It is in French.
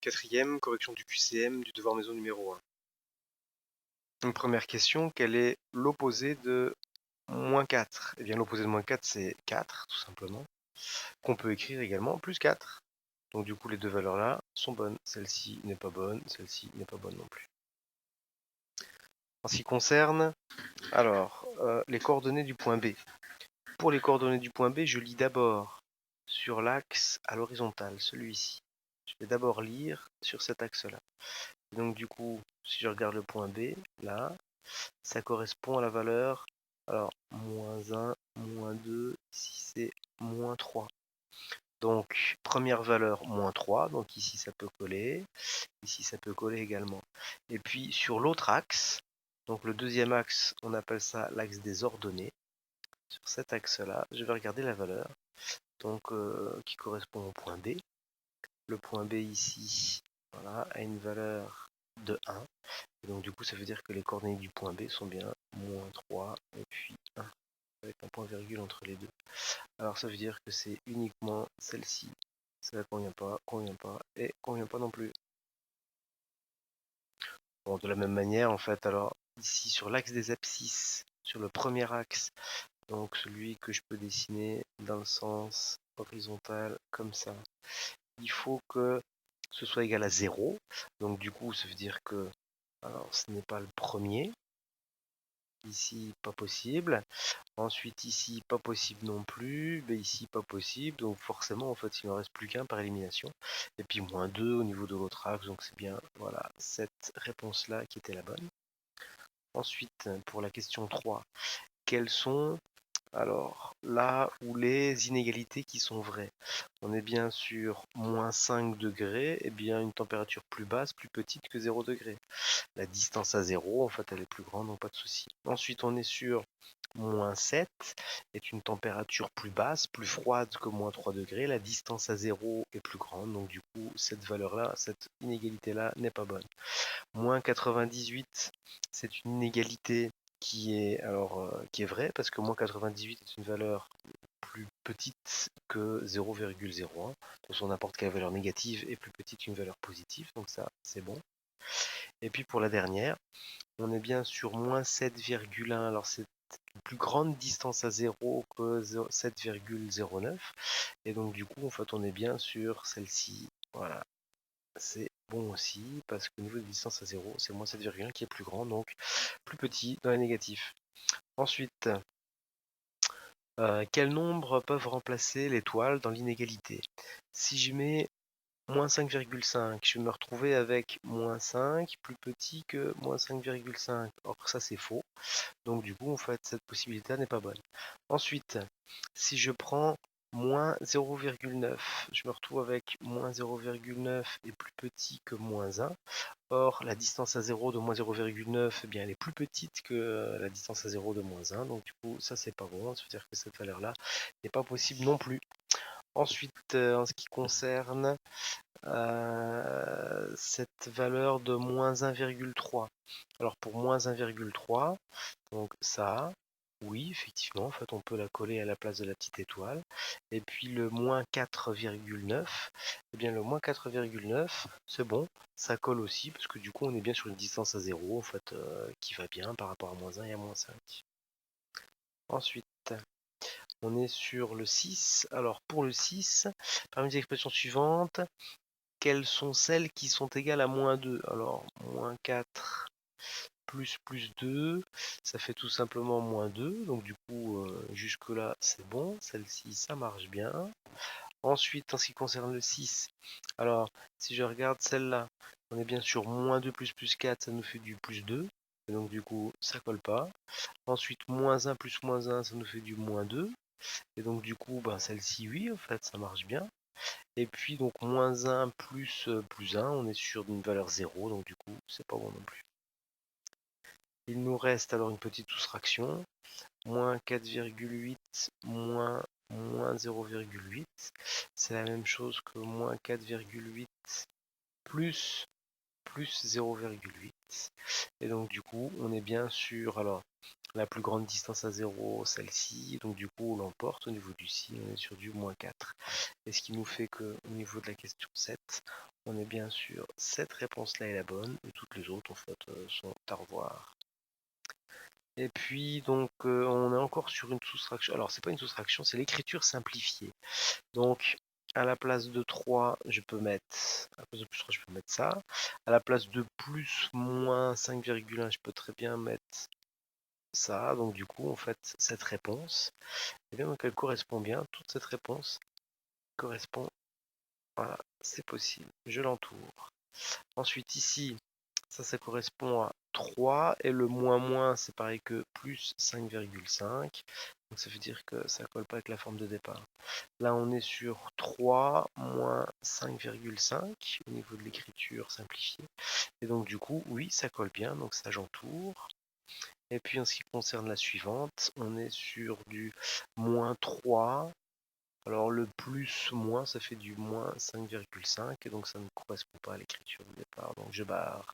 Quatrième, correction du QCM du devoir maison numéro 1. Une première question, quel est l'opposé de moins 4? Eh bien, l'opposé de moins 4, c'est 4, tout simplement, qu'on peut écrire également plus 4. Donc du coup, les deux valeurs-là sont bonnes. Celle-ci n'est pas bonne, celle-ci n'est pas bonne non plus. En ce qui concerne, alors, les coordonnées du point B. Pour les coordonnées du point B, je lis d'abord sur l'axe à l'horizontale, celui-ci. Je vais d'abord lire sur cet axe-là. Donc du coup, si je regarde le point B, là, ça correspond à la valeur, alors, moins 1, moins 2, ici c'est moins 3. Donc, première valeur, moins 3, donc ici ça peut coller, ici ça peut coller également. Et puis sur l'autre axe, donc le deuxième axe, on appelle ça l'axe des ordonnées. Sur cet axe-là, je vais regarder la valeur, donc qui correspond au point B. Le point B ici, voilà, a une valeur de 1. Et donc du coup, ça veut dire que les coordonnées du point B sont bien moins 3 et puis 1, avec un point virgule entre les deux. Alors ça veut dire que c'est uniquement celle-ci. Ça ne convient pas et convient pas non plus. Bon, de la même manière, en fait, alors ici sur l'axe des abscisses, sur le premier axe, donc celui que je peux dessiner dans le sens horizontal comme ça, il faut que ce soit égal à 0. Donc du coup, ça veut dire que, alors ce n'est pas le premier. Ici, pas possible. Ensuite, ici, pas possible non plus. Mais ici, pas possible. Donc forcément, en fait, il ne reste plus qu'un par élimination. Et puis moins 2 au niveau de l'autre axe. Donc c'est bien, voilà, cette réponse-là qui était la bonne. Ensuite, pour la question 3, quels sont alors là où les inégalités qui sont vraies? On est bien sur moins 5 degrés, et bien une température plus basse, plus petite que 0 degré. La distance à 0, en fait, elle est plus grande, donc pas de souci. Ensuite, on est sur moins 7, est une température plus basse, plus froide que moins 3 degrés. La distance à 0 est plus grande, donc du coup, cette valeur-là, cette inégalité-là n'est pas bonne. Moins 98, c'est une inégalité qui est vraie, parce que moins 98 est une valeur plus petite que 0,01. Donc n'importe quelle valeur négative est plus petite qu'une valeur positive, donc ça c'est bon. Et puis pour la dernière, on est bien sur moins 7,1. Alors c'est une plus grande distance à 0 que 7,09. Et donc du coup, en fait, on est bien sur celle-ci. Voilà. C'est bon aussi, parce qu'au niveau de distance à 0, c'est moins 7,1 qui est plus grand, donc plus petit dans les négatifs. Ensuite, quels nombres peuvent remplacer l'étoile dans l'inégalité? Si je mets moins 5,5, je vais me retrouver avec moins 5 plus petit que moins 5,5. Or ça c'est faux. Donc du coup en fait cette possibilité n'est pas bonne. Ensuite, si je prends moins 0,9, je me retrouve avec moins 0,9 est plus petit que moins 1. Or la distance à 0 de moins 0,9, eh bien, elle est plus petite que la distance à 0 de moins 1. Donc du coup ça c'est pas bon. Ça veut dire que cette valeur là n'est pas possible non plus. Ensuite, en ce qui concerne cette valeur de moins 1,3. Alors pour moins 1,3, donc ça, oui, effectivement, en fait, on peut la coller à la place de la petite étoile. Et puis le moins 4,9, eh bien le moins 4,9, c'est bon, ça colle aussi, parce que du coup, on est bien sur une distance à 0, en fait, qui va bien par rapport à moins 1 et à moins 5. Ensuite, on est sur le 6. Alors pour le 6, parmi les expressions suivantes, quelles sont celles qui sont égales à moins 2? Alors, moins 4 plus 2, ça fait tout simplement moins 2. Donc du coup, jusque-là, c'est bon. Celle-ci, ça marche bien. Ensuite, en ce qui concerne le 6, alors, si je regarde celle-là, on est bien sur moins 2 plus 4, ça nous fait du plus 2. Et donc du coup, ça colle pas. Ensuite, moins 1 plus moins 1, ça nous fait du moins 2. Et donc du coup, ben, celle-ci, oui, en fait, ça marche bien. Et puis donc moins 1 plus 1, on est sur une valeur 0, donc du coup c'est pas bon non plus. Il nous reste alors une petite soustraction, moins 4,8 moins 0,8, c'est la même chose que moins 4,8 plus plus 0,8. Et donc du coup, on est bien sur, alors, la plus grande distance à 0, celle-ci. Donc du coup, on l'emporte au niveau du si, on est sur du moins 4. Et ce qui nous fait que au niveau de la question 7, on est bien sûr cette réponse-là est la bonne, et toutes les autres en fait sont à revoir. Et puis donc on est encore sur une soustraction. Alors c'est pas une soustraction, c'est l'écriture simplifiée. Donc à la place de 3, je peux mettre, à la place de plus 3, je peux mettre ça. À la place de plus moins 5,1, je peux très bien mettre ça. Donc du coup, en fait, cette réponse, et bien, donc elle correspond bien. Toute cette réponse correspond. Voilà, c'est possible. Je l'entoure. Ensuite ici, ça correspond à 3 et le moins moins c'est pareil que plus 5,5. Donc ça veut dire que ça colle pas avec la forme de départ. Là on est sur 3 moins 5,5 au niveau de l'écriture simplifiée. Et donc du coup oui ça colle bien, donc ça j'entoure. Et puis en ce qui concerne la suivante, on est sur du moins 3. Alors le plus moins ça fait du moins 5,5 et donc ça ne correspond pas à l'écriture de départ. Donc je barre.